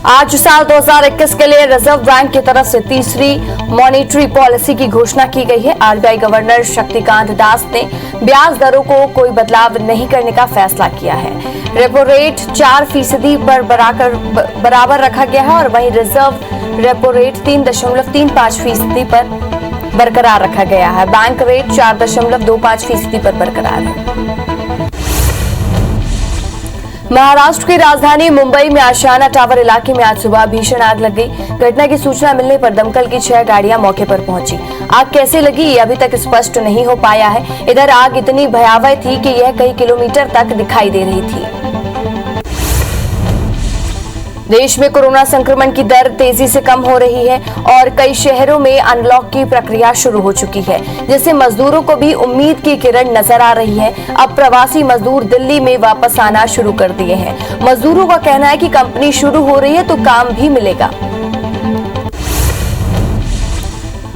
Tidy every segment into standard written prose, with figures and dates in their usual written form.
आज साल 2021 के लिए रिजर्व बैंक की तरफ से तीसरी मॉनेटरी पॉलिसी की घोषणा की गई है। आरबीआई गवर्नर शक्तिकांत दास ने ब्याज दरों को कोई बदलाव नहीं करने का फैसला किया है। रेपो रेट 4% पर बराबर रखा गया है और वहीं रिजर्व रेपो रेट 3.35% पर बरकरार रखा गया है। बैंक रेट 4.25% पर बरकरार है। महाराष्ट्र की राजधानी मुंबई में आशियाना टावर इलाके में आज सुबह भीषण आग लग गई। घटना की सूचना मिलने पर दमकल की 6 गाड़ियां मौके पर पहुंची। आग कैसे लगी ये अभी तक स्पष्ट नहीं हो पाया है। इधर आग इतनी भयावह थी कि यह कई किलोमीटर तक दिखाई दे रही थी। देश में कोरोना संक्रमण की दर तेजी से कम हो रही है और कई शहरों में अनलॉक की प्रक्रिया शुरू हो चुकी है, जिससे मजदूरों को भी उम्मीद की किरण नजर आ रही है। अब प्रवासी मजदूर दिल्ली में वापस आना शुरू कर दिए हैं। मजदूरों का कहना है कि कंपनी शुरू हो रही है तो काम भी मिलेगा।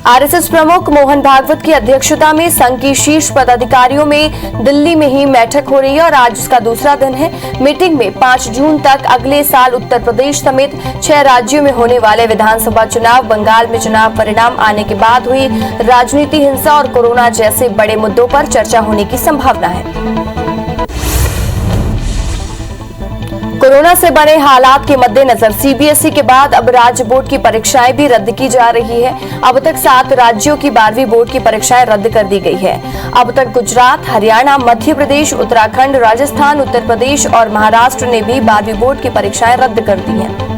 आरएसएस प्रमुख मोहन भागवत की अध्यक्षता में संघ की शीर्ष पदाधिकारियों में दिल्ली में ही बैठक हो रही है और आज इसका दूसरा दिन है। मीटिंग में 5 जून तक अगले साल उत्तर प्रदेश समेत 6 राज्यों में होने वाले विधानसभा चुनाव, बंगाल में चुनाव परिणाम आने के बाद हुई राजनीति, हिंसा और कोरोना जैसे बड़े मुद्दों पर चर्चा होने की संभावना है। कोरोना से बने हालात के मद्देनजर सीबीएसई के बाद अब राज्य बोर्ड की परीक्षाएं भी रद्द की जा रही है। अब तक 7 राज्यों की 12वीं बोर्ड की परीक्षाएं रद्द कर दी गई है। अब तक गुजरात, हरियाणा, मध्य प्रदेश, उत्तराखंड, राजस्थान, उत्तर प्रदेश और महाराष्ट्र ने भी 12वीं बोर्ड की परीक्षाएं रद्द कर दी हैं।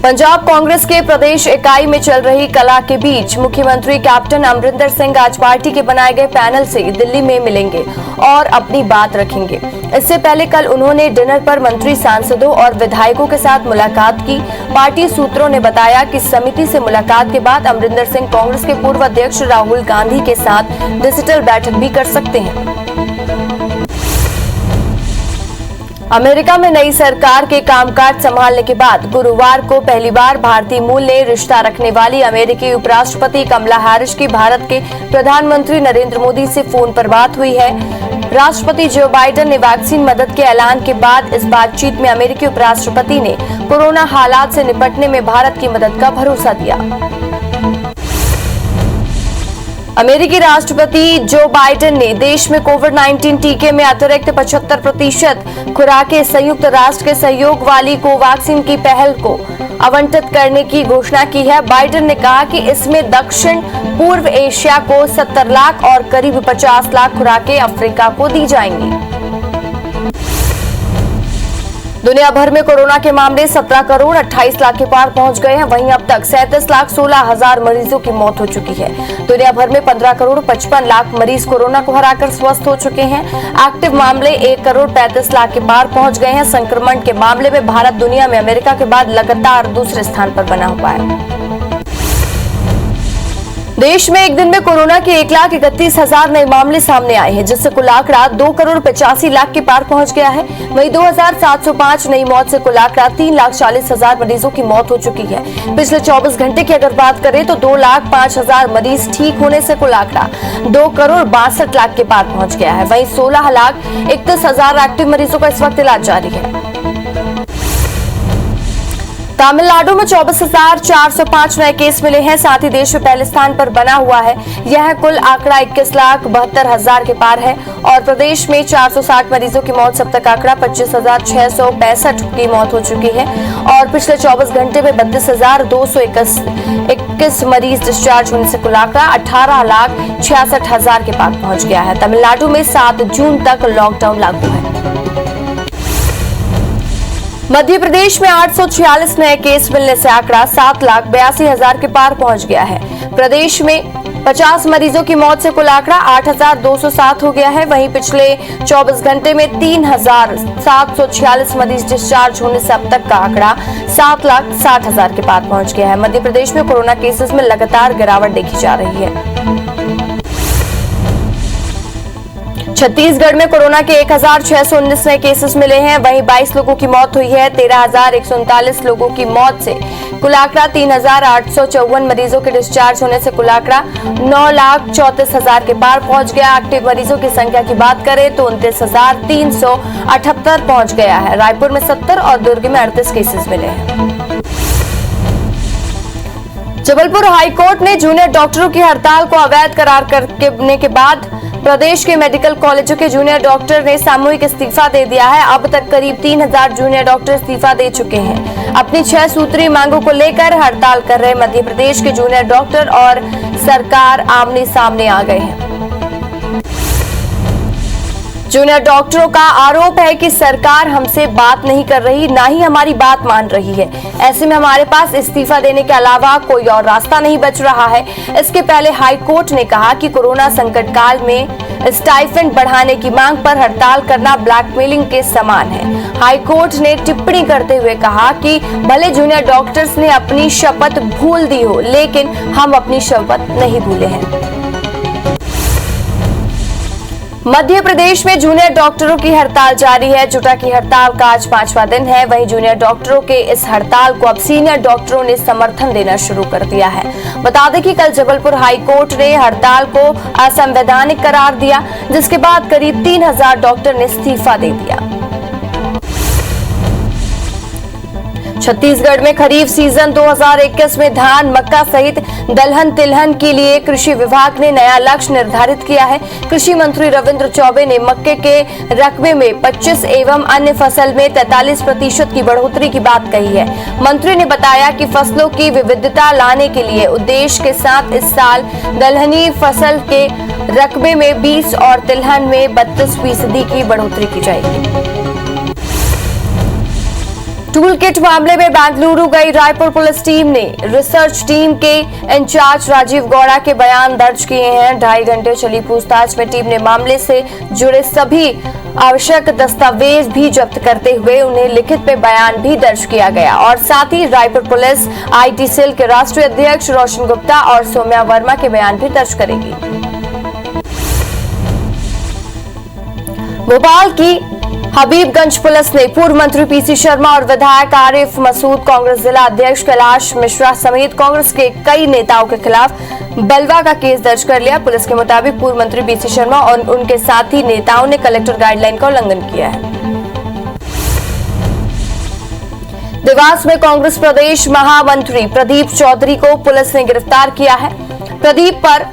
पंजाब कांग्रेस के प्रदेश इकाई में चल रही कला के बीच मुख्यमंत्री कैप्टन अमरिंदर सिंह आज पार्टी के बनाए गए पैनल से दिल्ली में मिलेंगे और अपनी बात रखेंगे। इससे पहले कल उन्होंने डिनर पर मंत्री, सांसदों और विधायकों के साथ मुलाकात की। पार्टी सूत्रों ने बताया कि समिति से मुलाकात के बाद अमरिंदर सिंह कांग्रेस के पूर्व अध्यक्ष राहुल गांधी के साथ डिजिटल बैठक भी कर सकते हैं। अमेरिका में नई सरकार के कामकाज संभालने के बाद गुरुवार को पहली बार भारतीय मूल ने रिश्ता रखने वाली अमेरिकी उपराष्ट्रपति कमला हैरिस की भारत के प्रधानमंत्री नरेंद्र मोदी से फोन पर बात हुई है। राष्ट्रपति जो बाइडेन ने वैक्सीन मदद के ऐलान के बाद इस बातचीत में अमेरिकी उपराष्ट्रपति ने कोरोना हालात से निपटने में भारत की मदद का भरोसा दिया। अमेरिकी राष्ट्रपति जो बाइडेन ने देश में कोविड-19 टीके में अतिरिक्त 75% खुराकें संयुक्त राष्ट्र के सहयोग वाली कोवैक्सीन की पहल को आवंटित करने की घोषणा की है। बाइडेन ने कहा कि इसमें दक्षिण पूर्व एशिया को 70 लाख और करीब 50 लाख खुराकें अफ्रीका को दी जाएंगी। दुनिया भर में कोरोना के मामले 17 करोड़ 28 लाख के पार पहुंच गए हैं। वहीं अब तक 37 लाख 16 हजार मरीजों की मौत हो चुकी है। दुनिया भर में 15 करोड़ 55 लाख मरीज कोरोना को हराकर स्वस्थ हो चुके हैं। एक्टिव मामले 1 करोड़ 35 लाख के पार पहुंच गए हैं। संक्रमण के मामले में भारत दुनिया में अमेरिका के बाद लगातार दूसरे स्थान पर बना हुआ है। देश में एक दिन में कोरोना के 1,31,000 नए मामले सामने आए हैं, जिससे कुल आंकड़ा 2 करोड़ 85 लाख के पार पहुंच गया है। वहीं 2,705 नई मौत से कुल आंकड़ा 3,40,000 मरीजों की मौत हो चुकी है। पिछले 24 घंटे की अगर बात करें तो 2,05,000 मरीज ठीक होने से कुल आंकड़ा 2 करोड़ 62 लाख के पार पहुंच गया है। वहीं 16,31,000 एक्टिव मरीजों का इस वक्त इलाज जारी है। तमिलनाडु में 24,405 नए केस मिले हैं, साथ ही देश में पहले स्थान पर बना हुआ है। यह कुल आंकड़ा 21,72,000 के पार है और प्रदेश में 460 मरीजों की मौत। अब तक आंकड़ा 25,665 की मौत हो चुकी है और पिछले 24 घंटे में 32,221 मरीज डिस्चार्ज होने से कुल आंकड़ा 18,66,000 के पार पहुंच गया है। तमिलनाडु में 7 जून तक लॉकडाउन लागू है। मध्य प्रदेश में 846 नए केस मिलने से आंकड़ा 7,82,000 के पार पहुंच गया है। प्रदेश में 50 मरीजों की मौत से कुल आंकड़ा 8,207 हो गया है। वहीं पिछले 24 घंटे में 3,746 मरीज डिस्चार्ज होने से अब तक का आंकड़ा 7,60,000 के पार पहुंच गया है। मध्य प्रदेश में कोरोना केसेस में लगातार गिरावट देखी जा रही है। छत्तीसगढ़ में कोरोना के 1619 नए केसेस मिले हैं, वहीं 22 लोगों की मौत हुई है। 13,139 लोगों की मौत से कुल आंकड़ा 3,854 मरीजों के डिस्चार्ज होने से कुल आंकड़ा 9,34,000 के पार पहुंच गया। एक्टिव मरीजों की संख्या की बात करें तो 29,378 पहुंच गया है। रायपुर में 70 और दुर्ग में 38 केसेस मिले हैं। जबलपुर हाईकोर्ट ने जूनियर डॉक्टरों की हड़ताल को अवैध करार करने के बाद प्रदेश के मेडिकल कॉलेजों के जूनियर डॉक्टर ने सामूहिक इस्तीफा दे दिया है। अब तक करीब 3,000 जूनियर डॉक्टर इस्तीफा दे चुके हैं। अपनी 6 सूत्री मांगों को लेकर हड़ताल कर रहे मध्य प्रदेश के जूनियर डॉक्टर और सरकार आमने सामने आ गए हैं। जूनियर डॉक्टरों का आरोप है कि सरकार हमसे बात नहीं कर रही, ना ही हमारी बात मान रही है। ऐसे में हमारे पास इस्तीफा देने के अलावा कोई और रास्ता नहीं बच रहा है। इसके पहले हाई कोर्ट ने कहा कि कोरोना संकट काल में स्टाइपेंड बढ़ाने की मांग पर हड़ताल करना ब्लैकमेलिंग के समान है। हाई कोर्ट ने टिप्पणी करते हुए कहा कि भले जूनियर डॉक्टर्स ने अपनी शपथ भूल दी हो, लेकिन हम अपनी शपथ नहीं भूले हैं। मध्य प्रदेश में जूनियर डॉक्टरों की हड़ताल जारी है। जुटा की हड़ताल का आज 5वां दिन है। वहीं जूनियर डॉक्टरों के इस हड़ताल को अब सीनियर डॉक्टरों ने समर्थन देना शुरू कर दिया है। बता दें कि कल जबलपुर हाई कोर्ट ने हड़ताल को असंवैधानिक करार दिया, जिसके बाद करीब 3,000 डॉक्टर ने इस्तीफा दे दिया। छत्तीसगढ़ में खरीफ सीजन 2021 में धान, मक्का सहित दलहन तिलहन के लिए कृषि विभाग ने नया लक्ष्य निर्धारित किया है। कृषि मंत्री रविंद्र चौबे ने मक्के के रकबे में 25 एवं अन्य फसल में 43% की बढ़ोतरी की बात कही है। मंत्री ने बताया कि फसलों की विविधता लाने के लिए उद्देश्य के साथ इस साल दलहनी फसल के रकबे में 20 और तिलहन में 32% की बढ़ोतरी की जाएगी। टूल किट मामले में बेंगलुरु गई रायपुर पुलिस टीम ने रिसर्च टीम के इंचार्ज राजीव गौड़ा के बयान दर्ज किए हैं। 2.5 घंटे चली पूछताछ में टीम ने मामले से जुड़े सभी आवश्यक दस्तावेज भी जब्त करते हुए उन्हें लिखित में बयान भी दर्ज किया गया और साथ ही रायपुर पुलिस IT सेल के राष्ट्रीय अध्यक्ष रोशन गुप्ता और सौम्या वर्मा के बयान भी दर्ज करेगी। भोपाल की हबीबगंज पुलिस ने पूर्व मंत्री PC शर्मा और विधायक आरिफ मसूद, कांग्रेस जिला अध्यक्ष कैलाश मिश्रा समेत कांग्रेस के कई नेताओं के खिलाफ बलवा का केस दर्ज कर लिया। पुलिस के मुताबिक पूर्व मंत्री PC शर्मा और उनके साथी नेताओं ने कलेक्टर गाइडलाइन का उल्लंघन किया है। देवास में कांग्रेस प्रदेश महामंत्री प्रदीप चौधरी को पुलिस ने गिरफ्तार किया है। प्रदीप पर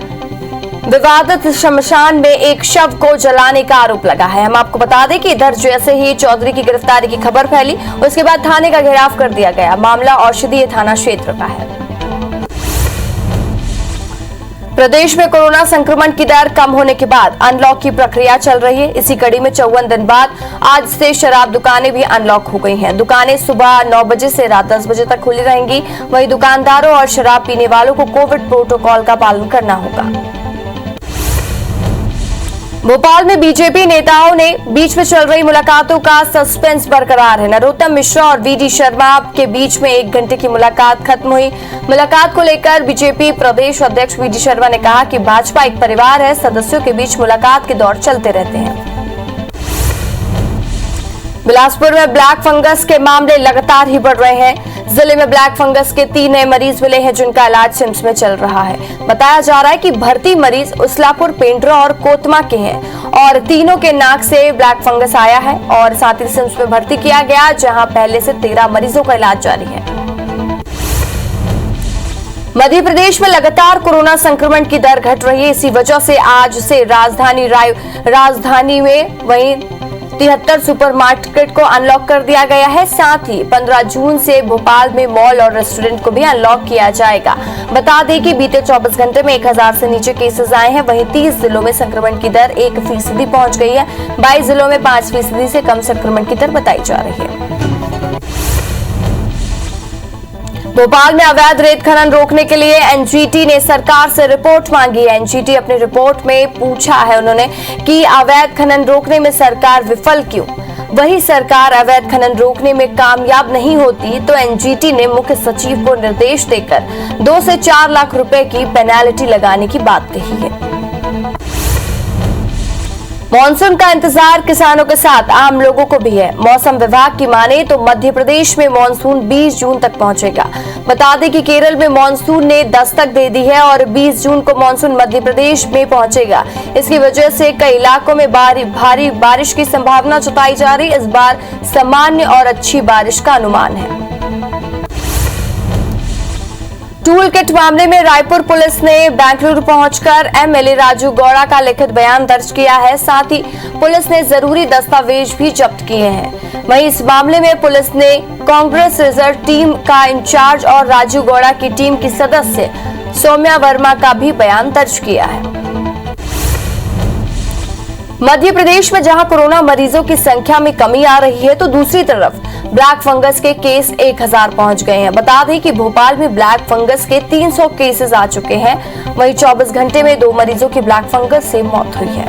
विवादित शमशान में एक शव को जलाने का आरोप लगा है। हम आपको बता दें कि इधर जैसे ही चौधरी की गिरफ्तारी की खबर फैली, उसके बाद थाने का घेराव कर दिया गया। मामला औषधीय थाना क्षेत्र का है। प्रदेश में कोरोना संक्रमण की दर कम होने के बाद अनलॉक की प्रक्रिया चल रही है। इसी कड़ी में 54 दिन बाद आज से शराब दुकानें भी अनलॉक हो गई हैं। दुकानें सुबह 9 बजे से रात 10 बजे तक खुली रहेंगी। वहीं दुकानदारों और शराब पीने वालों को कोविड प्रोटोकॉल का पालन करना होगा। भोपाल में बीजेपी नेताओं ने बीच में चल रही मुलाकातों का सस्पेंस बरकरार है। नरोत्तम मिश्रा और VD शर्मा के बीच में 1 घंटे की मुलाकात खत्म हुई। मुलाकात को लेकर बीजेपी प्रदेश अध्यक्ष VD शर्मा ने कहा कि भाजपा एक परिवार है, सदस्यों के बीच मुलाकात के दौर चलते रहते हैं। बिलासपुर में ब्लैक फंगस के मामले लगातार ही बढ़ रहे हैं। जिले में ब्लैक फंगस के 3 नए मरीज मिले हैं, जिनका इलाज सिम्स में चल रहा है। बताया जा रहा है कि भर्ती मरीज उसलापुर, पेंड्रा और कोतमा के हैं और तीनों के नाक से ब्लैक फंगस आया है और साथ ही सिम्स में भर्ती किया गया, जहां पहले से 13 मरीजों का इलाज जारी है। मध्य प्रदेश में लगातार कोरोना संक्रमण की दर घट रही है। इसी वजह से आज से राजधानी में वहीं 73 सुपरमार्केट को अनलॉक कर दिया गया है। साथ ही 15 जून से भोपाल में मॉल और रेस्टोरेंट को भी अनलॉक किया जाएगा। बता दें कि बीते 24 घंटे में 1000 से नीचे केसेस आए हैं। वहीं 30 जिलों में संक्रमण की दर 1% पहुंच गई है। 22 जिलों में 5% से कम संक्रमण की दर बताई जा रही है। भोपाल में अवैध रेत खनन रोकने के लिए NGT ने सरकार से रिपोर्ट मांगी है। NGT अपनी रिपोर्ट में पूछा है उन्होंने कि अवैध खनन रोकने में सरकार विफल क्यों। वही सरकार अवैध खनन रोकने में कामयाब नहीं होती तो NGT ने मुख्य सचिव को निर्देश देकर 2 से 4 लाख रुपए की पेनल्टी लगाने की बात कही है। मॉनसून का इंतजार किसानों के साथ आम लोगों को भी है। मौसम विभाग की माने तो मध्य प्रदेश में मॉनसून 20 जून तक पहुंचेगा। बता दें कि केरल में मॉनसून ने दस्तक दे दी है और 20 जून को मॉनसून मध्य प्रदेश में पहुंचेगा। इसकी वजह से कई इलाकों में भारी बारिश की संभावना जताई जा रही। इस बार सामान्य और अच्छी बारिश का अनुमान है। टूल किट मामले में रायपुर पुलिस ने बेंगलुरु पहुंचकर एमएलए राजू गौड़ा का लिखित बयान दर्ज किया है। साथ ही पुलिस ने जरूरी दस्तावेज भी जब्त किए हैं। वहीं इस मामले में पुलिस ने कांग्रेस रिजर्व टीम का इंचार्ज और राजू गौड़ा की टीम की सदस्य सौम्या वर्मा का भी बयान दर्ज किया है। मध्य प्रदेश में जहां कोरोना मरीजों की संख्या में कमी आ रही है तो दूसरी तरफ ब्लैक फंगस के केस 1000 पहुंच गए हैं। बता दें कि भोपाल में ब्लैक फंगस के 300 केसेस आ चुके हैं। वहीं 24 घंटे में 2 मरीजों की ब्लैक फंगस से मौत हुई है।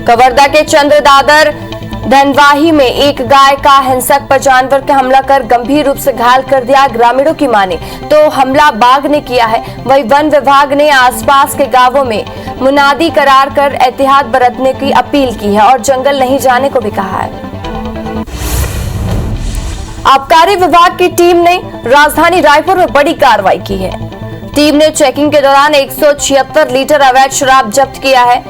कवर्धा के चंद्रदादर धनवाही में एक गाय का हिंसक पर जानवर के हमला कर गंभीर रूप से घायल कर दिया। ग्रामीणों की माने तो हमला बाघ ने किया है। वहीं वन विभाग ने आसपास के गांवों में मुनादी करार कर एहतियात बरतने की अपील की है और जंगल नहीं जाने को भी कहा है। आबकारी विभाग की टीम ने राजधानी रायपुर में बड़ी कार्रवाई की है। टीम ने चेकिंग के दौरान 176 लीटर अवैध शराब जब्त किया है।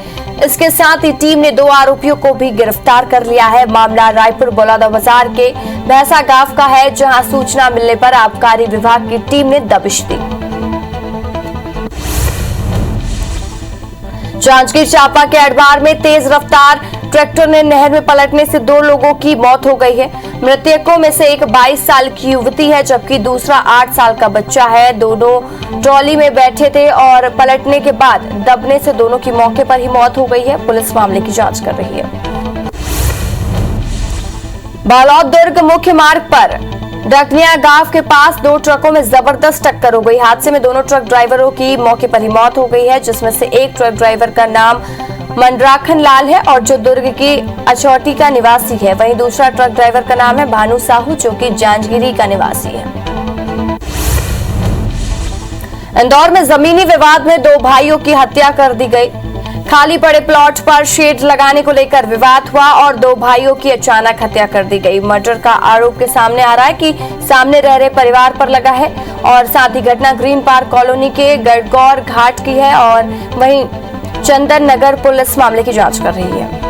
इसके साथ ही टीम ने 2 आरोपियों को भी गिरफ्तार कर लिया है। मामला रायपुर बलौदा बाजार के भैंसा गांव का है, जहां सूचना मिलने पर आबकारी विभाग की टीम ने दबिश दी। जांजगीर चांपा के अडवार में तेज रफ्तार ट्रैक्टर ने नहर में पलटने से 2 लोगों की मौत हो गई है। मृतकों में से एक 22 साल की युवती है जबकि दूसरा 8 साल का बच्चा है। दोनों ट्रॉली में बैठे थे और पलटने के बाद दबने से दोनों की मौके पर ही मौत हो गई है। पुलिस मामले की जांच कर रही है। बालोद दुर्ग मुख्य मार्ग पर डकनिया गांव के पास 2 ट्रकों में जबरदस्त टक्कर हो गई। हादसे में दोनों ट्रक ड्राइवरों की मौके पर ही मौत हो गई है, जिसमें से एक ट्रक ड्राइवर का नाम मनराखन लाल है और जो दुर्ग की अचौटी का निवासी है। वहीं दूसरा ट्रक ड्राइवर का नाम है भानु साहू, जो कि जांजगीरी का निवासी है। इंदौर में जमीनी विवाद में 2 भाइयों की हत्या कर दी गई। खाली पड़े प्लॉट पर शेड लगाने को लेकर विवाद हुआ और 2 भाइयों की अचानक हत्या कर दी गई। मर्डर का आरोप के सामने आ रहा है कि सामने रह रहे परिवार पर लगा है और साथ ही घटना ग्रीन पार्क कॉलोनी के गड़गौर घाट की है और वहीं चंदन नगर पुलिस मामले की जांच कर रही है।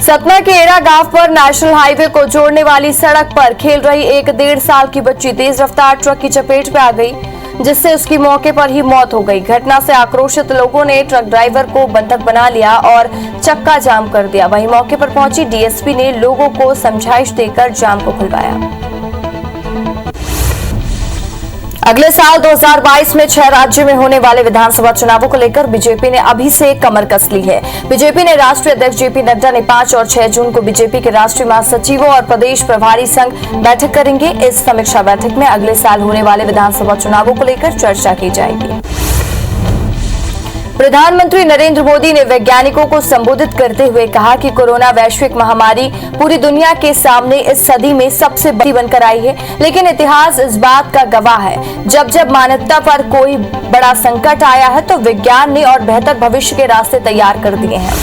सतना के एरा गांव पर नेशनल हाईवे को जोड़ने वाली सड़क पर खेल रही एक 1.5 साल की बच्ची तेज रफ्तार ट्रक की चपेट में आ गई, जिससे उसकी मौके पर ही मौत हो गई। घटना से आक्रोशित लोगों ने ट्रक ड्राइवर को बंधक बना लिया और चक्का जाम कर दिया। वहीं मौके पर पहुंची डीएसपी ने लोगों को समझाइश देकर जाम को खुलवाया। अगले साल 2022 में 6 राज्यों में होने वाले विधानसभा चुनावों को लेकर बीजेपी ने अभी से कमर कस ली है। बीजेपी ने राष्ट्रीय अध्यक्ष जेपी नड्डा ने 5 और 6 जून को बीजेपी के राष्ट्रीय महासचिवों और प्रदेश प्रभारी संग बैठक करेंगे। इस समीक्षा बैठक में अगले साल होने वाले विधानसभा चुनावों को लेकर चर्चा की जाएगी। प्रधानमंत्री नरेंद्र मोदी ने वैज्ञानिकों को संबोधित करते हुए कहा कि कोरोना वैश्विक महामारी पूरी दुनिया के सामने इस सदी में सबसे बड़ी बनकर आई है, लेकिन इतिहास इस बात का गवाह है जब जब मानवता पर कोई बड़ा संकट आया है तो विज्ञान ने और बेहतर भविष्य के रास्ते तैयार कर दिए हैं।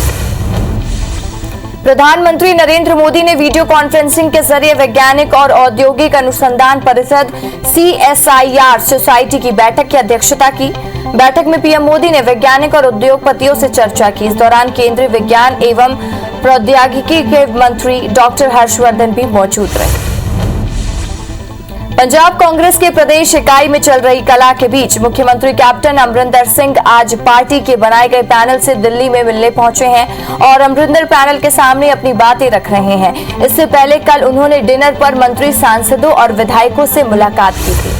प्रधानमंत्री नरेंद्र मोदी ने वीडियो कॉन्फ्रेंसिंग के जरिए वैज्ञानिक और औद्योगिक अनुसंधान परिषद CSIR सोसाइटी की बैठक की अध्यक्षता की। बैठक में पीएम मोदी ने वैज्ञानिक और उद्योगपतियों से चर्चा की। इस दौरान केंद्रीय विज्ञान एवं प्रौद्योगिकी के मंत्री डॉक्टर हर्षवर्धन भी मौजूद रहे। पंजाब कांग्रेस के प्रदेश इकाई में चल रही कला के बीच मुख्यमंत्री कैप्टन अमरिंदर सिंह आज पार्टी के बनाए गए पैनल से दिल्ली में मिलने पहुंचे हैं और अमरिंदर पैनल के सामने अपनी बातें रख रहे हैं। इससे पहले कल उन्होंने डिनर पर मंत्री, सांसदों और विधायकों से मुलाकात की थी।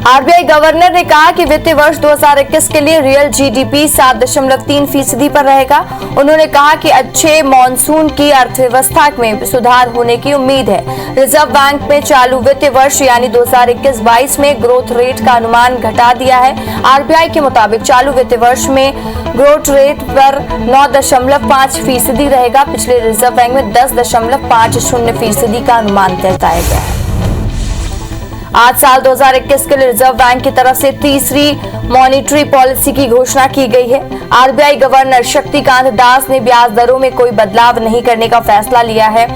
आरबीआई गवर्नर ने कहा कि वित्तीय वर्ष 2021 के लिए रियल जीडीपी 7.3% पर रहेगा। उन्होंने कहा कि अच्छे मॉनसून की अर्थव्यवस्था में सुधार होने की उम्मीद है। रिजर्व बैंक ने चालू वित्तीय वर्ष यानी 2021-22 में ग्रोथ रेट का अनुमान घटा दिया है। आरबीआई के मुताबिक चालू वित्तीय वर्ष में ग्रोथ रेट पर 9.5% रहेगा। पिछले रिजर्व बैंक में 10.50% का अनुमान जताया गया है। आज साल 2021 के लिए रिजर्व बैंक की तरफ से तीसरी मॉनेटरी पॉलिसी की घोषणा की गई है। आरबीआई गवर्नर शक्तिकांत दास ने ब्याज दरों में कोई बदलाव नहीं करने का फैसला लिया है।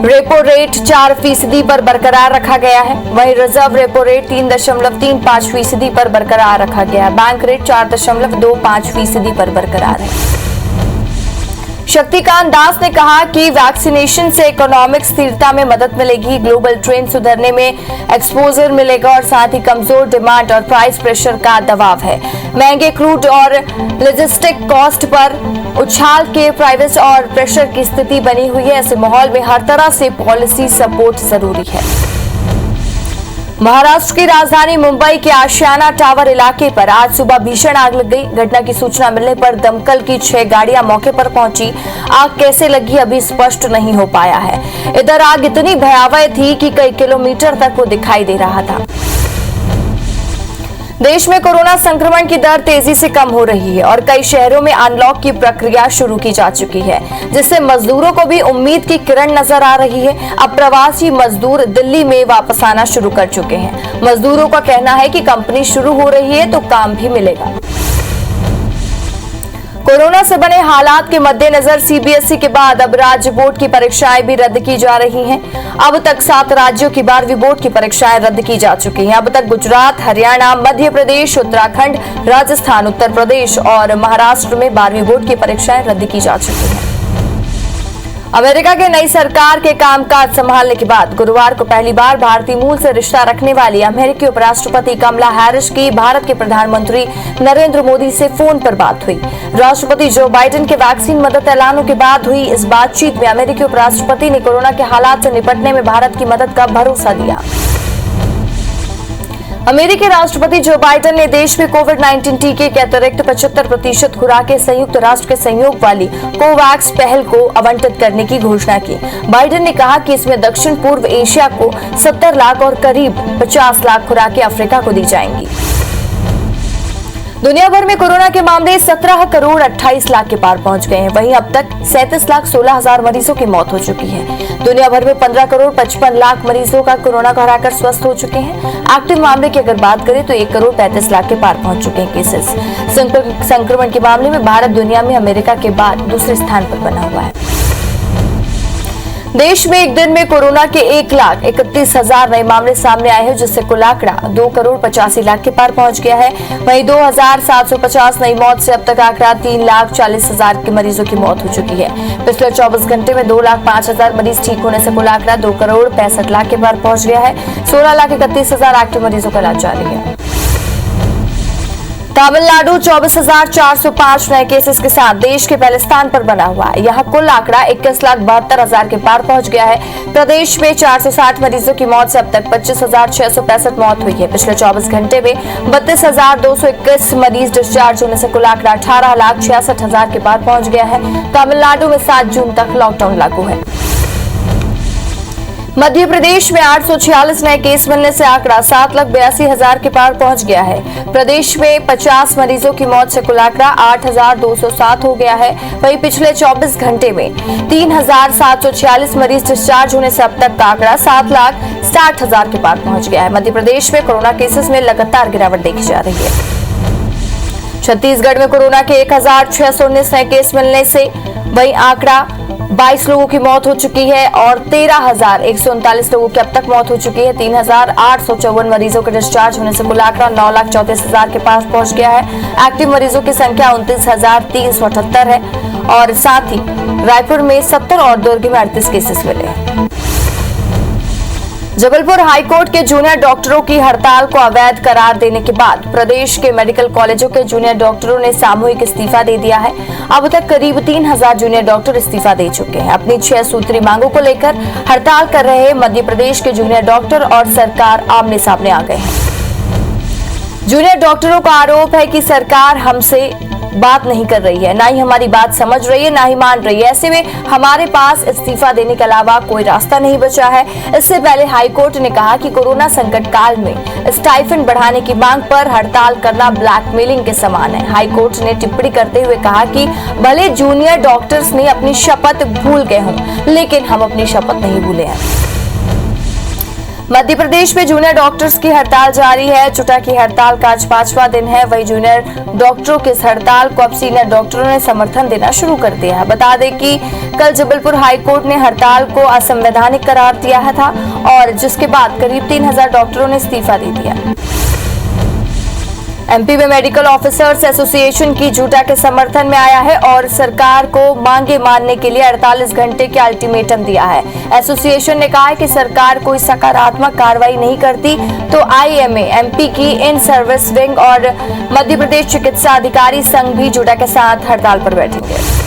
रेपो रेट 4% पर बरकरार रखा गया है, वहीं रिजर्व रेपो रेट 3.35% पर बरकरार रखा गया है। बैंक रेट 4.25% पर बरकरार है। शक्तिकांत दास ने कहा कि वैक्सीनेशन से इकोनॉमिक स्थिरता में मदद मिलेगी, ग्लोबल ट्रेंड सुधरने में एक्सपोजर मिलेगा और साथ ही कमजोर डिमांड और प्राइस प्रेशर का दबाव है। महंगे क्रूड और लॉजिस्टिक कॉस्ट पर उछाल के प्राइस और प्रेशर की स्थिति बनी हुई है। ऐसे माहौल में हर तरह से पॉलिसी सपोर्ट जरूरी है। महाराष्ट्र की राजधानी मुंबई के आशियाना टावर इलाके पर आज सुबह भीषण आग लग गई। घटना की सूचना मिलने पर दमकल की 6 गाड़ियां मौके पर पहुंची। आग कैसे लगी अभी स्पष्ट नहीं हो पाया है। इधर आग इतनी भयावह थी कि कई किलोमीटर तक वो दिखाई दे रहा था। देश में कोरोना संक्रमण की दर तेजी से कम हो रही है और कई शहरों में अनलॉक की प्रक्रिया शुरू की जा चुकी है, जिससे मजदूरों को भी उम्मीद की किरण नजर आ रही है। अब प्रवासी मजदूर दिल्ली में वापस आना शुरू कर चुके हैं। मजदूरों का कहना है कि कंपनी शुरू हो रही है तो काम भी मिलेगा। कोरोना से बने हालात के मद्देनजर सीबीएसई के बाद अब राज्य बोर्ड की परीक्षाएं भी रद्द की जा रही हैं। अब तक 7 राज्यों की 12वीं बोर्ड की परीक्षाएं रद्द की जा चुकी हैं। अब तक गुजरात, हरियाणा, मध्य प्रदेश, उत्तराखंड, राजस्थान, उत्तर प्रदेश और महाराष्ट्र में 12वीं बोर्ड की परीक्षाएं रद्द की जा चुकी हैं। अमेरिका के नई सरकार के कामकाज संभालने के बाद गुरुवार को पहली बार भारतीय मूल से रिश्ता रखने वाली अमेरिकी उपराष्ट्रपति कमला हैरिस की भारत के प्रधानमंत्री नरेंद्र मोदी से फोन पर बात हुई। राष्ट्रपति जो बाइडेन के वैक्सीन मदद ऐलानों के बाद हुई इस बातचीत में अमेरिकी उपराष्ट्रपति ने कोरोना के हालात से निपटने में भारत की मदद का भरोसा दिया। अमेरिकी राष्ट्रपति जो बाइडेन ने देश में कोविड-19 टीके के अतिरिक्त 75% खुराकें संयुक्त राष्ट्र के सहयोग वाली कोवैक्स पहल को आवंटित करने की घोषणा की। बाइडेन ने कहा कि इसमें दक्षिण पूर्व एशिया को 70 लाख और करीब 50 लाख खुराकें अफ्रीका को दी जाएंगी। दुनिया भर में कोरोना के मामले 17 करोड़ 28 लाख के पार पहुंच गए हैं। वहीं अब तक 37 लाख 16 हजार मरीजों की मौत हो चुकी है। दुनिया भर में 15 करोड़ 55 लाख मरीजों का कोरोना को हराकर स्वस्थ हो चुके हैं। एक्टिव मामले की अगर बात करें तो 1 करोड़ 35 लाख के पार पहुंच चुके हैं केसेस। संक्रमण के मामले में भारत दुनिया में अमेरिका के बाद दूसरे स्थान पर बना हुआ है। देश में एक दिन में कोरोना के 1,31,000 नए मामले सामने आए हैं, जिससे कुल आंकड़ा 2 करोड़ 85 लाख के पार पहुंच गया है। वहीं 2,750 नई मौत से अब तक आंकड़ा 3,40,000 के मरीजों की मौत हो चुकी है। पिछले 24 घंटे में 2,05,000 मरीज ठीक होने से कुल आंकड़ा 2 करोड़ 65 लाख के पार पहुंच गया है। 16,31,000 एक्टिव मरीजों का इलाज जारी है। तमिलनाडु 24,405 नए केसेस के साथ देश के पहले स्थान पर बना हुआ है। यहाँ कुल आंकड़ा 21,72,000 के पार पहुंच गया है। प्रदेश में 460 मरीजों की मौत से अब तक 25,665 मौत हुई है। पिछले 24 घंटे में 32,221 मरीज डिस्चार्ज होने से कुल आंकड़ा 18,66,000 के पार पहुंच गया है। तमिलनाडु में 7 जून तक लॉकडाउन लागू है। मध्य प्रदेश में 846 नए केस मिलने से आंकड़ा 7,82,000 के पार पहुंच गया है। प्रदेश में 50 मरीजों की मौत से कुल आंकड़ा 8,207 हो गया है। वहीं पिछले 24 घंटे में 3,746 मरीज डिस्चार्ज होने से अब तक का आंकड़ा 7,60,000 के पार पहुंच गया है। मध्य प्रदेश में कोरोना केसेस में लगातार गिरावट देखी जा रही है। छत्तीसगढ़ में कोरोना के 1,619 नए केस मिलने से वहीं आंकड़ा 22 लोगों की मौत हो चुकी है और 13,139 लोगों की अब तक मौत हो चुकी है। 3,854 मरीजों के डिस्चार्ज होने से कुल आंकड़ा 9,34,000 के पास पहुंच गया है। एक्टिव मरीजों की संख्या 29,378 है और साथ ही रायपुर में 70 और दुर्ग में 38 केसेस मिले। जबलपुर हाईकोर्ट के जूनियर डॉक्टरों की हड़ताल को अवैध करार देने के बाद प्रदेश के मेडिकल कॉलेजों के जूनियर डॉक्टरों ने सामूहिक इस्तीफा दे दिया है। अब तक करीब 3,000 जूनियर डॉक्टर इस्तीफा दे चुके हैं। अपनी 6 सूत्री मांगों को लेकर हड़ताल कर रहे मध्य प्रदेश के जूनियर डॉक्टर और सरकार आमने सामने आ गए हैं। जूनियर डॉक्टरों का आरोप है कि सरकार हमसे बात नहीं कर रही है, ना ही हमारी बात समझ रही है, ना ही मान रही है। ऐसे में हमारे पास इस्तीफा देने के अलावा कोई रास्ता नहीं बचा है। इससे पहले हाईकोर्ट ने कहा कि कोरोना संकट काल में स्टाइफंड बढ़ाने की मांग पर हड़ताल करना ब्लैकमेलिंग के समान है। हाईकोर्ट ने टिप्पणी करते हुए कहा कि भले जूनियर डॉक्टर्स ने अपनी शपथ भूल गए हों, लेकिन हम अपनी शपथ नहीं भूले हैं। मध्य प्रदेश में जूनियर डॉक्टर्स की हड़ताल जारी है। चुटा की हड़ताल का आज 5वां दिन है। वहीं जूनियर डॉक्टरों की इस हड़ताल को अब सीनियर डॉक्टरों ने समर्थन देना शुरू कर दिया है। बता दें कि कल जबलपुर हाईकोर्ट ने हड़ताल को असंवैधानिक करार दिया था और जिसके बाद करीब 3000 डॉक्टरों ने इस्तीफा दे दिया। एमपी में मेडिकल ऑफिसर्स एसोसिएशन की जूटा के समर्थन में आया है और सरकार को मांगे मानने के लिए 48 घंटे के अल्टीमेटम दिया है। एसोसिएशन ने कहा है कि सरकार कोई सकारात्मक कार्रवाई नहीं करती तो आईएमए, एमपी की इन सर्विस विंग और मध्य प्रदेश चिकित्सा अधिकारी संघ भी जूटा के साथ हड़ताल पर बैठेंगे।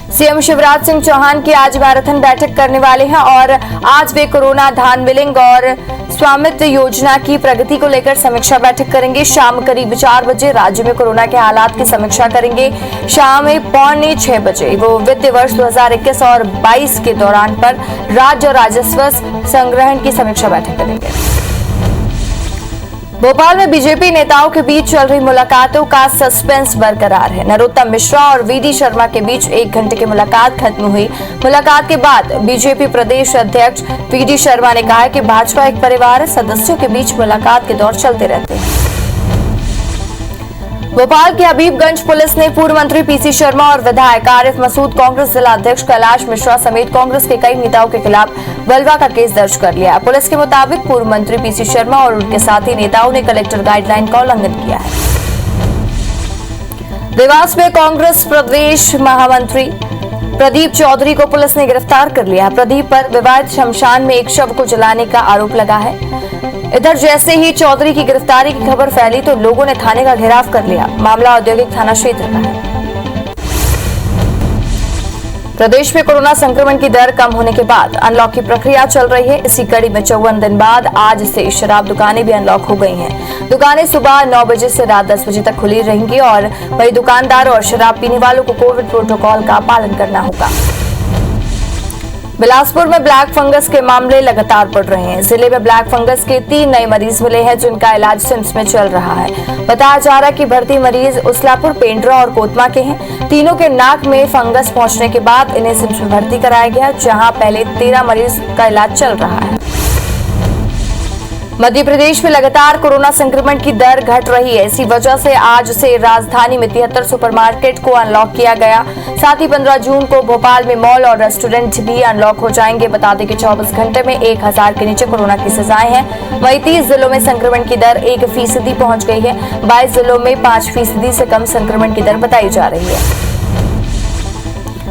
सीएम शिवराज सिंह चौहान की आज मैराथन बैठक करने वाले हैं और आज वे कोरोना धान मिलिंग और स्वामित्व योजना की प्रगति को लेकर समीक्षा बैठक करेंगे। शाम करीब 4 बजे राज्य में कोरोना के हालात की समीक्षा करेंगे। शाम 5:45 बजे वो वित्तीय वर्ष 2021 और 22 के दौरान पर राज्य और राजस्व संग्रहण की समीक्षा बैठक करेंगे। भोपाल में बीजेपी नेताओं के बीच चल रही मुलाकातों का सस्पेंस बरकरार है। नरोत्तम मिश्रा और वीडी शर्मा के बीच 1 घंटे की मुलाकात खत्म हुई। मुलाकात के बाद बीजेपी प्रदेश अध्यक्ष वीडी शर्मा ने कहा कि भाजपा एक परिवार है, सदस्यों के बीच मुलाकात के दौर चलते रहते हैं। भोपाल की हबीबगंज पुलिस ने पूर्व मंत्री पीसी शर्मा और विधायक आरिफ मसूद, कांग्रेस जिला अध्यक्ष कैलाश मिश्रा समेत कांग्रेस के कई नेताओं के खिलाफ बलवा का केस दर्ज कर लिया। पुलिस के मुताबिक पूर्व मंत्री पीसी शर्मा और उनके साथी नेताओं ने कलेक्टर गाइडलाइन का उल्लंघन किया है। देवास में कांग्रेस प्रदेश महामंत्री प्रदीप चौधरी को पुलिस ने गिरफ्तार कर लिया। प्रदीप पर विवादित शमशान में एक शव को जलाने का आरोप लगा है। इधर जैसे ही चौधरी की गिरफ्तारी की खबर फैली तो लोगों ने थाने का घेराव कर लिया। मामला औद्योगिक थाना क्षेत्र का है। प्रदेश में कोरोना संक्रमण की दर कम होने के बाद अनलॉक की प्रक्रिया चल रही है। इसी कड़ी में 54 दिन बाद आज से शराब दुकानें भी अनलॉक हो गई हैं। दुकानें सुबह 9 बजे से रात 10 बजे तक खुली रहेंगी और वही दुकानदार और शराब पीने वालों को कोविड प्रोटोकॉल का पालन करना होगा। बिलासपुर में ब्लैक फंगस के मामले लगातार बढ़ रहे हैं। जिले में ब्लैक फंगस के 3 नए मरीज मिले हैं जिनका इलाज सिम्स में चल रहा है। बताया जा रहा है कि भर्ती मरीज उस्लापुर, पेंड्रा और कोतमा के हैं। तीनों के नाक में फंगस पहुंचने के बाद इन्हें सिम्स में भर्ती कराया गया, जहां पहले 13 मरीज का इलाज चल रहा है। मध्य प्रदेश में लगातार कोरोना संक्रमण की दर घट रही है। इसी वजह से आज से राजधानी में 73 सुपरमार्केट को अनलॉक किया गया। साथ ही 15 जून को भोपाल में मॉल और रेस्टोरेंट भी अनलॉक हो जाएंगे। बता दें कि 24 घंटे में 1000 के नीचे कोरोना की सजाएं हैं। वहीं 30 जिलों में संक्रमण की दर 1% पहुंच गई है। 22 जिलों में 5% से कम संक्रमण की दर बताई जा रही है।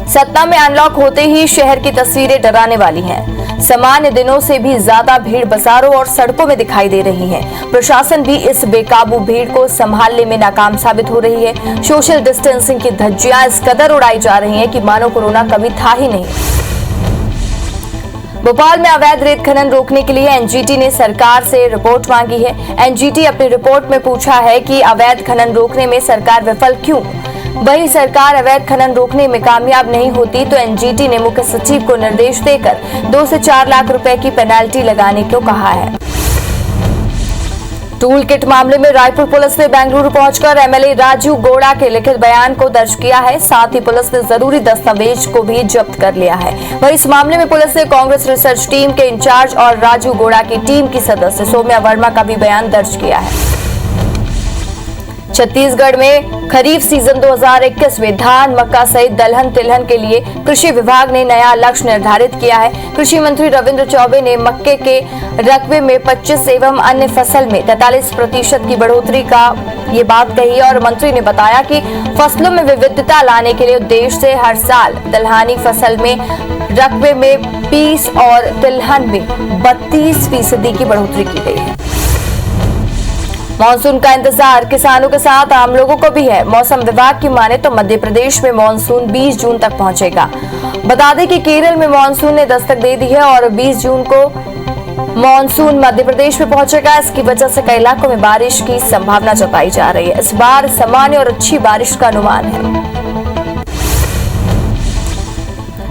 सतना में अनलॉक होते ही शहर की तस्वीरें डराने वाली हैं। सामान्य दिनों से भी ज्यादा भीड़ बाजारों और सड़कों में दिखाई दे रही है। प्रशासन भी इस बेकाबू भीड़ को संभालने में नाकाम साबित हो रही है। सोशल डिस्टेंसिंग की धज्जियां इस कदर उड़ाई जा रही हैं कि मानो कोरोना कभी था ही नहीं। भोपाल में अवैध रेत खनन रोकने के लिए एनजीटी ने सरकार से रिपोर्ट मांगी है। एनजीटी अपनी रिपोर्ट में पूछा है कि अवैध खनन रोकने में सरकार विफल क्यों। वही सरकार अवैध खनन रोकने में कामयाब नहीं होती तो एनजीटी ने मुख्य सचिव को निर्देश देकर 2 से 4 लाख रुपए की पेनल्टी लगाने को कहा है। टूल किट मामले में रायपुर पुलिस ने बेंगलुरु पहुंचकर एमएलए राजू गौड़ा के लिखित बयान को दर्ज किया है। साथ ही पुलिस ने जरूरी दस्तावेज को भी जब्त कर लिया है। वहीं इस मामले में पुलिस ने कांग्रेस रिसर्च टीम के इंचार्ज और राजू गौड़ा की टीम की सदस्य सौम्या वर्मा का भी बयान दर्ज किया है। छत्तीसगढ़ में खरीफ सीजन 2021 में धान, मक्का सहित दलहन तिलहन के लिए कृषि विभाग ने नया लक्ष्य निर्धारित किया है। कृषि मंत्री रविंद्र चौबे ने मक्के के रकबे में 25 एवं अन्य फसल में 43% की बढ़ोतरी का ये बात कही और मंत्री ने बताया कि फसलों में विविधता लाने के लिए उद्देश्य से हर साल दलहनी फसल में रकबे में 20 और तिलहन में 32% की बढ़ोतरी की गई है। मानसून का इंतजार किसानों के साथ आम लोगों को भी है। मौसम विभाग की माने तो मध्य प्रदेश में मानसून 20 जून तक पहुंचेगा। बता दें कि केरल में मानसून ने दस्तक दे दी है और 20 जून को मानसून मध्य प्रदेश में पहुंचेगा। इसकी वजह से कई इलाकों में बारिश की संभावना जताई जा रही है। इस बार सामान्य और अच्छी बारिश का अनुमान है।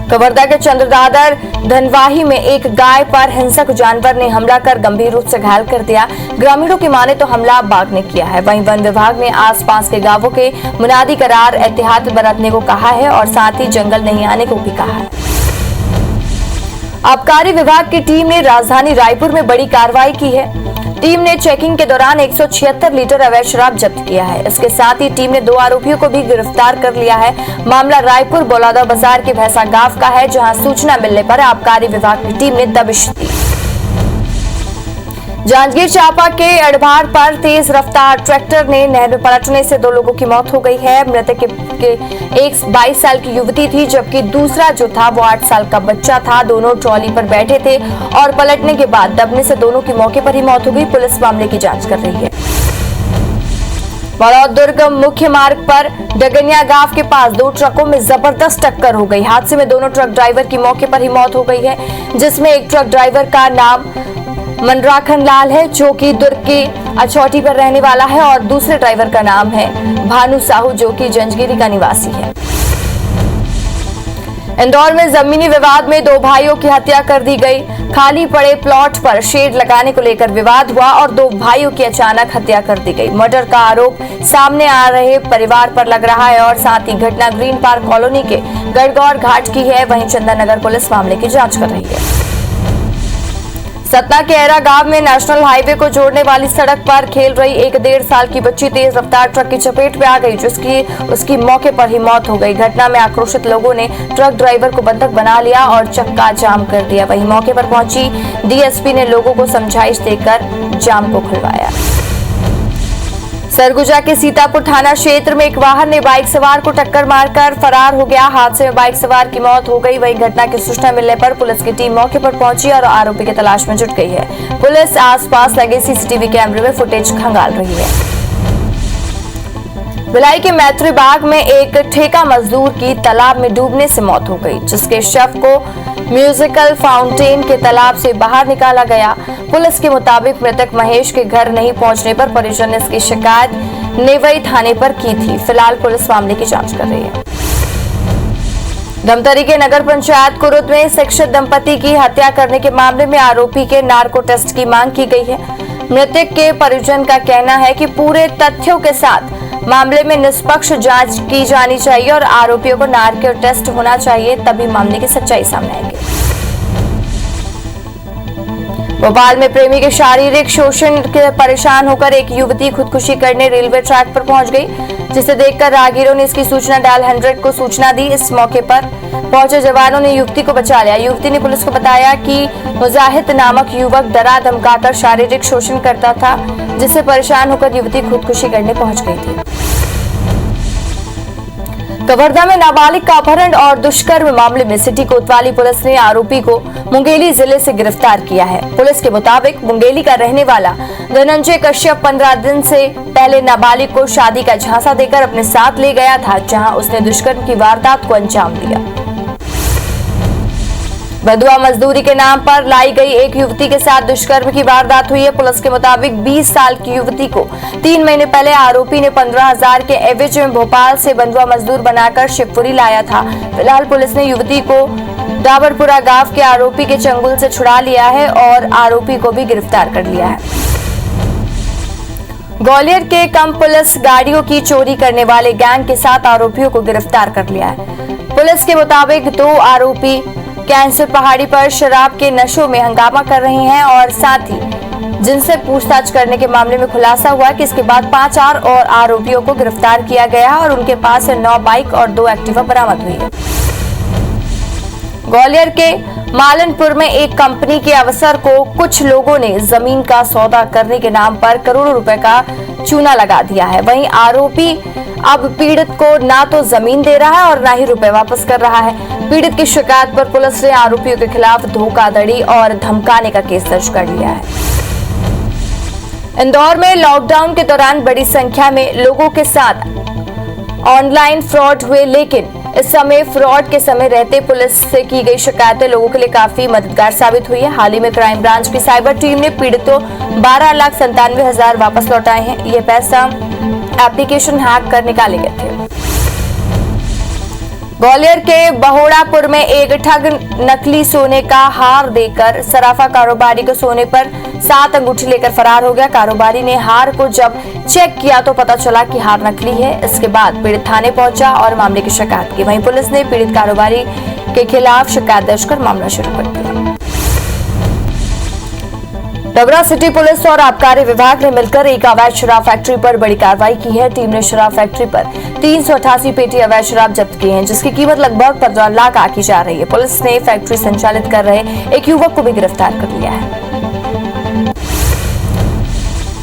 कवर्धा के चंद्रदादर धनवाही में एक गाय पर हिंसक जानवर ने हमला कर गंभीर रूप से घायल कर दिया। ग्रामीणों की माने तो हमला बाघ ने किया है। वहीं वन विभाग ने आसपास के गांवों के मुनादी करार एहतियात बरतने को कहा है और साथ ही जंगल नहीं आने को भी कहा है। आबकारी विभाग की टीम ने राजधानी रायपुर में बड़ी कार्रवाई की है। टीम ने चेकिंग के दौरान 176 लीटर अवैध शराब जब्त किया है। इसके साथ ही टीम ने 2 आरोपियों को भी गिरफ्तार कर लिया है। मामला रायपुर बलौदा बाजार के भैंसा गांव का है, जहां सूचना मिलने पर आबकारी विभाग की टीम ने दबिश दी। जांजगीर चांपा के अड़भार पर तेज रफ्तार ट्रैक्टर ने नहर में पलटने से 2 लोगों की मौत हो गई है। मृतक के एक 22 साल की युवती थी, जबकि दूसरा जो था वो 8 साल का बच्चा था। दोनों ट्रॉली पर बैठे थे और पलटने के बाद दबने से दोनों की मौके पर ही मौत हो गई। पुलिस मामले की जांच कर रही है। बड़ौद दुर्ग मुख्य मार्ग पर डगनिया गांव के पास 2 ट्रकों में जबरदस्त टक्कर हो गई। हादसे में दोनों ट्रक ड्राइवर की मौके पर ही मौत हो गई है, जिसमें एक ट्रक ड्राइवर का नाम मनराखन लाल है, जो कि दुर्ग की अछौटी पर रहने वाला है, और दूसरे ड्राइवर का नाम है भानु साहू, जो कि जंजगिरी का निवासी है। इंदौर में जमीनी विवाद में 2 भाइयों की हत्या कर दी गई। खाली पड़े प्लॉट पर शेड लगाने को लेकर विवाद हुआ और 2 भाइयों की अचानक हत्या कर दी गई। मर्डर का आरोप सामने आ रहे परिवार पर लग रहा है और साथ ही घटना ग्रीन पार्क कॉलोनी के गढ़गौर घाट की है। वहीं चंदन नगर पुलिस मामले की जांच कर रही है। सतना के एरा गांव में नेशनल हाईवे को जोड़ने वाली सड़क पर खेल रही एक 1.5 साल की बच्ची तेज रफ्तार ट्रक की चपेट में आ गई, जिसकी उसकी मौके पर ही मौत हो गई। घटना में आक्रोशित लोगों ने ट्रक ड्राइवर को बंधक बना लिया और चक्का जाम कर दिया। वहीं मौके पर पहुंची डीएसपी ने लोगों को समझाइश देकर जाम को खुलवाया। सरगुजा के सीतापुर थाना क्षेत्र में एक वाहन ने बाइक सवार को टक्कर मारकर फरार हो गया। हादसे में बाइक सवार की मौत हो गई। वहीं घटना की सूचना मिलने पर पुलिस की टीम मौके पर पहुंची और आरोपी की तलाश में जुट गई है। पुलिस आसपास लगे सीसीटीवी कैमरे में फुटेज खंगाल रही है। भिलाई के मैत्री बाग में एक ठेका मजदूर की तालाब में डूबने से मौत हो गई, जिसके शव को म्यूजिकल फाउंटेन के तालाब से बाहर निकाला गया। पुलिस के मुताबिक मृतक महेश के घर नहीं पहुंचने पर परिजन ने इसकी शिकायत नेवई थाने पर की थी। फिलहाल पुलिस मामले की जांच कर रही है। धमतरी के नगर पंचायत कुरुद में शिक्षित दंपति की हत्या करने के मामले में आरोपी के नार्को टेस्ट की मांग की गई है। मृतक के परिजन का कहना है कि पूरे तथ्यों के साथ मामले में निष्पक्ष जांच की जानी चाहिए और आरोपियों को नार्को टेस्ट होना चाहिए, तभी मामले की सच्चाई सामने आएगी। भोपाल में प्रेमी के शारीरिक शोषण के परेशान होकर एक युवती खुदकुशी करने रेलवे ट्रैक पर पहुंच गई, जिसे देखकर राहगीरों ने इसकी सूचना डायल 100 को सूचना दी। इस मौके पर पहुंचे जवानों ने युवती को बचा लिया। युवती ने पुलिस को बताया कि मुजाहिद नामक युवक डरा धमकाकर शारीरिक शोषण करता था, जिससे परेशान होकर युवती खुदकुशी करने पहुंच गई थी। कवर्धा में नाबालिग का अपहरण और दुष्कर्म मामले में सिटी कोतवाली पुलिस ने आरोपी को मुंगेली जिले से गिरफ्तार किया है। पुलिस के मुताबिक मुंगेली का रहने वाला धनंजय कश्यप 15 दिन से पहले नाबालिग को शादी का झांसा देकर अपने साथ ले गया था, जहां उसने दुष्कर्म की वारदात को अंजाम दिया। बदुआ मजदूरी के नाम पर लाई गई एक युवती के साथ दुष्कर्म की वारदात हुई है। पुलिस के मुताबिक 20 साल की युवती को 3 महीने पहले आरोपी ने 15,000 के एवज में भोपाल से बंधुआ मजदूर बनाकर शिवपुरी लाया था। फिलहाल पुलिस ने युवती को डाबरपुरा गांव के आरोपी के चंगुल से छुड़ा लिया है और आरोपी को भी गिरफ्तार कर लिया है। ग्वालियर के कम पुलिस गाड़ियों की चोरी करने वाले गैंग के 7 आरोपियों को गिरफ्तार कर लिया है। पुलिस के मुताबिक 2 आरोपी कैंसर पहाड़ी पर शराब के नशों में हंगामा कर रहे हैं और साथ ही जिनसे पूछताछ करने के मामले में खुलासा हुआ कि इसके बाद 5 और आरोपियों को गिरफ्तार किया गया और उनके पास से 9 बाइक और 2 एक्टिवा बरामद हुई है। ग्वालियर के मालनपुर में एक कंपनी के अफसर को कुछ लोगों ने जमीन का सौदा करने के नाम पर करोड़ों रुपए का चूना लगा दिया है। वहीं आरोपी अब पीड़ित को ना तो जमीन दे रहा है और ना ही रुपए वापस कर रहा है। पीड़ित की शिकायत पर पुलिस ने आरोपियों के खिलाफ धोखाधड़ी और धमकाने का केस दर्ज कर लिया है। इंदौर में लॉकडाउन के दौरान बड़ी संख्या में लोगों के साथ ऑनलाइन फ्रॉड हुए, लेकिन इस समय फ्रॉड के समय रहते पुलिस से की गई शिकायतें लोगों के लिए काफी मददगार साबित हुई है। हाल ही में क्राइम ब्रांच की साइबर टीम ने पीड़ितों 12,97,000 वापस लौटाए हैं। ये पैसा एप्लीकेशन हैक कर निकाले गए थे। ग्वालियर के बहोड़ापुर में एक ठग नकली सोने का हार देकर सराफा कारोबारी को सोने पर 7 अंगूठी लेकर फरार हो गया। कारोबारी ने हार को जब चेक किया तो पता चला कि हार नकली है। इसके बाद पीड़ित थाने पहुंचा और मामले की शिकायत की। वहीं पुलिस ने पीड़ित कारोबारी के खिलाफ शिकायत दर्ज कर मामला शुरू कर दिया। डबरा सिटी पुलिस और आबकारी विभाग ने मिलकर एक अवैध शराब फैक्ट्री पर बड़ी कार्रवाई की है। टीम ने शराब फैक्ट्री पर 388 पेटी अवैध शराब जब्त की है, जिसकी कीमत लगभग 15 लाख आंकी जा रही है। पुलिस ने फैक्ट्री संचालित कर रहे एक युवक को भी गिरफ्तार कर लिया है।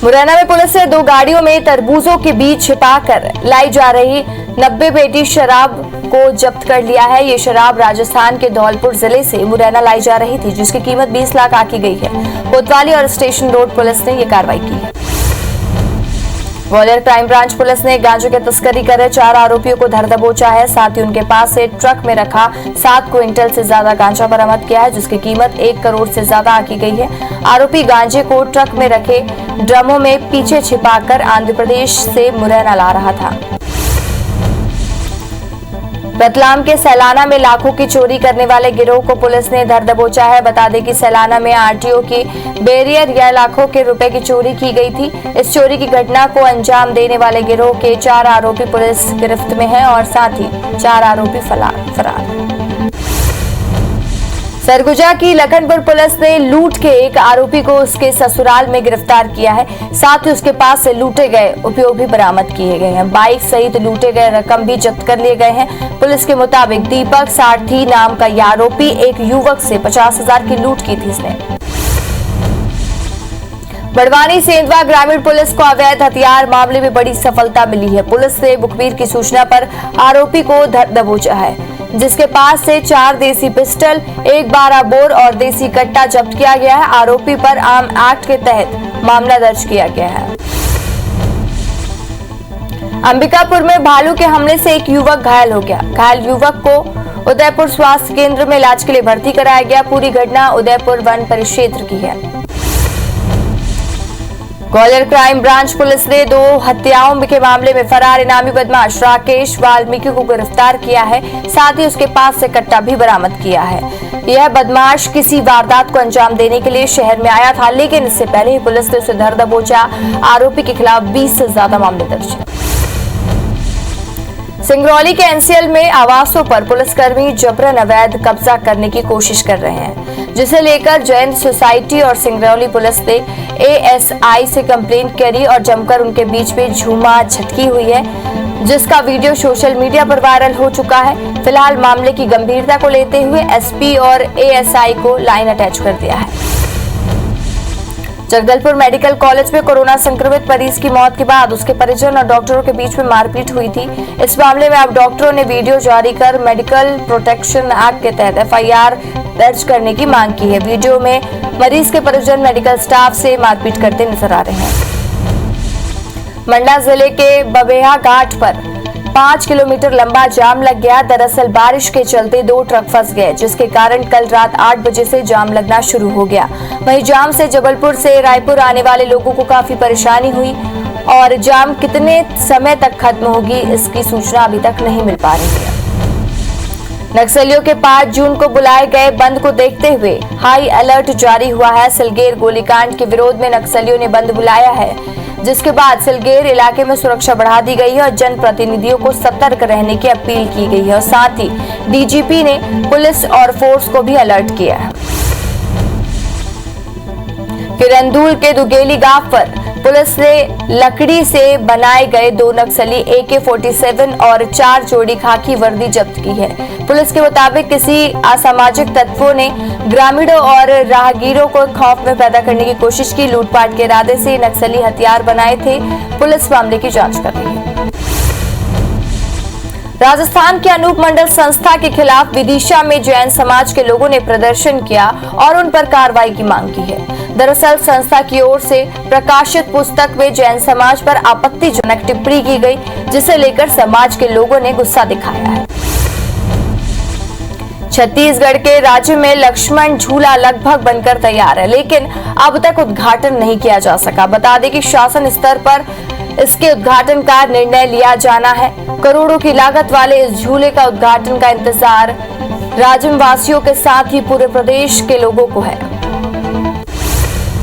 मुरैना में पुलिस ने 2 गाड़ियों में तरबूजों के बीच छिपाकर लाई जा रही 90 पेटी शराब को जब्त कर लिया है। ये शराब राजस्थान के धौलपुर जिले से मुरैना लाई जा रही थी, जिसकी कीमत 20 लाख आंकी गई है। कोतवाली और स्टेशन रोड पुलिस ने ये कार्रवाई की है। ग्वालियर क्राइम ब्रांच पुलिस ने गांजे की तस्करी कर रहे 4 आरोपियों को धर दबोचा है। साथ ही उनके पास से ट्रक में रखा 7 क्विंटल से ज्यादा गांजा बरामद किया है, जिसकी कीमत 1 करोड़ से ज्यादा आंकी गई है। आरोपी गांजे को ट्रक में रखे ड्रमों में पीछे छिपाकर आंध्र प्रदेश से मुरैना ला रहा था। रतलाम के सैलाना में लाखों की चोरी करने वाले गिरोह को पुलिस ने धर दबोचा है। बता दें कि सैलाना में आरटीओ की बैरियर या लाखों के रुपए की चोरी की गई थी। इस चोरी की घटना को अंजाम देने वाले गिरोह के 4 आरोपी पुलिस गिरफ्त में हैं और साथ ही 4 आरोपी फरार। सरगुजा की लखनपुर पुलिस ने लूट के एक आरोपी को उसके ससुराल में गिरफ्तार किया है। साथ ही उसके पास से लूटे गए उपयोग भी बरामद किए गए हैं। बाइक सहित लूटे गए रकम भी जब्त कर लिए गए हैं। पुलिस के मुताबिक दीपक सारथी नाम का यह आरोपी एक युवक से 50,000 की लूट की थी। इसने बड़वानी सेंधवा ग्रामीण पुलिस को अवैध हथियार मामले में बड़ी सफलता मिली है। पुलिस ने मुखबिर की सूचना पर आरोपी को धर दबोचा है, जिसके पास से 4 देसी पिस्टल, 1 12 बोर और देसी कट्टा जब्त किया गया है। आरोपी पर आर्म एक्ट के तहत मामला दर्ज किया गया है। अंबिकापुर में भालू के हमले से एक युवक घायल हो गया। घायल युवक को उदयपुर स्वास्थ्य केंद्र में इलाज के लिए भर्ती कराया गया। पूरी घटना उदयपुर वन परिक्षेत्र की है। ग्वालियर क्राइम ब्रांच पुलिस ने 2 हत्याओं के मामले में फरार इनामी बदमाश राकेश वाल्मीकि को गिरफ्तार किया है। साथ ही उसके पास से कट्टा भी बरामद किया है। यह बदमाश किसी वारदात को अंजाम देने के लिए शहर में आया था, लेकिन इससे पहले ही पुलिस ने उसे धर दबोचा। आरोपी के खिलाफ 20 से ज्यादा मामले दर्ज हैं। सिंगरौली के एनसीएल में आवासों पर पुलिसकर्मी जबरन अवैध कब्जा करने की कोशिश कर रहे हैं, जिसे लेकर जैन सोसाइटी और सिंगरौली पुलिस ने एएसआई से कंप्लेंट करी और जमकर उनके बीच में झूमा झटकी हुई है, जिसका वीडियो सोशल मीडिया पर वायरल हो चुका है। फिलहाल मामले की गंभीरता को लेते हुए एसपी और एएसआई को लाइन अटैच कर दिया है। जगदलपुर मेडिकल कॉलेज में कोरोना संक्रमित मरीज की मौत के बाद उसके परिजन और डॉक्टरों के बीच में मारपीट हुई थी। इस मामले में अब डॉक्टरों ने वीडियो जारी कर मेडिकल प्रोटेक्शन एक्ट के तहत एफआईआर दर्ज करने की मांग की है। वीडियो में मरीज के परिजन मेडिकल स्टाफ से मारपीट करते नजर आ रहे हैं। मंडला जिले के बबेहा घाट पर 5 किलोमीटर लंबा जाम लग गया। दरअसल बारिश के चलते 2 ट्रक फंस गए, जिसके कारण कल रात 8 बजे से जाम लगना शुरू हो गया। वहीं जाम से जबलपुर से रायपुर आने वाले लोगों को काफी परेशानी हुई और जाम कितने समय तक खत्म होगी, इसकी सूचना अभी तक नहीं मिल पा रही है। नक्सलियों के 5 जून को बुलाए गए बंद को देखते हुए हाई अलर्ट जारी हुआ है। सिलगेर गोलीकांड के विरोध में नक्सलियों ने बंद बुलाया है, जिसके बाद सिलगेर इलाके में सुरक्षा बढ़ा दी गई है और जनप्रतिनिधियों को सतर्क रहने की अपील की गई है और साथ ही डीजीपी ने पुलिस और फोर्स को भी अलर्ट किया है। किरंदुल के दुगेली गांव पर पुलिस ने लकड़ी से बनाए गए 2 नक्सली AK-47 और 4 जोड़ी खाकी वर्दी जब्त की है। पुलिस के मुताबिक किसी असामाजिक तत्वों ने ग्रामीणों और राहगीरों को खौफ में पैदा करने की कोशिश की। लूटपाट के इरादे से नक्सली हथियार बनाए थे। पुलिस मामले की जांच कर रही है। राजस्थान के अनूप मंडल संस्था के खिलाफ विदिशा में जैन समाज के लोगों ने प्रदर्शन किया और उन पर कार्रवाई की मांग की है। दरअसल संस्था की ओर से प्रकाशित पुस्तक में जैन समाज पर आपत्तिजनक टिप्पणी की गई, जिसे लेकर समाज के लोगों ने गुस्सा दिखाया है। छत्तीसगढ़ के राज्य में लक्ष्मण झूला लगभग बनकर तैयार है, लेकिन अब तक उद्घाटन नहीं किया जा सका। बता दें कि शासन स्तर पर इसके उद्घाटन का निर्णय लिया जाना है। करोड़ों की लागत वाले इस झूले का उद्घाटन का इंतजार राज्यवासियों के साथ ही पूरे प्रदेश के लोगों को है।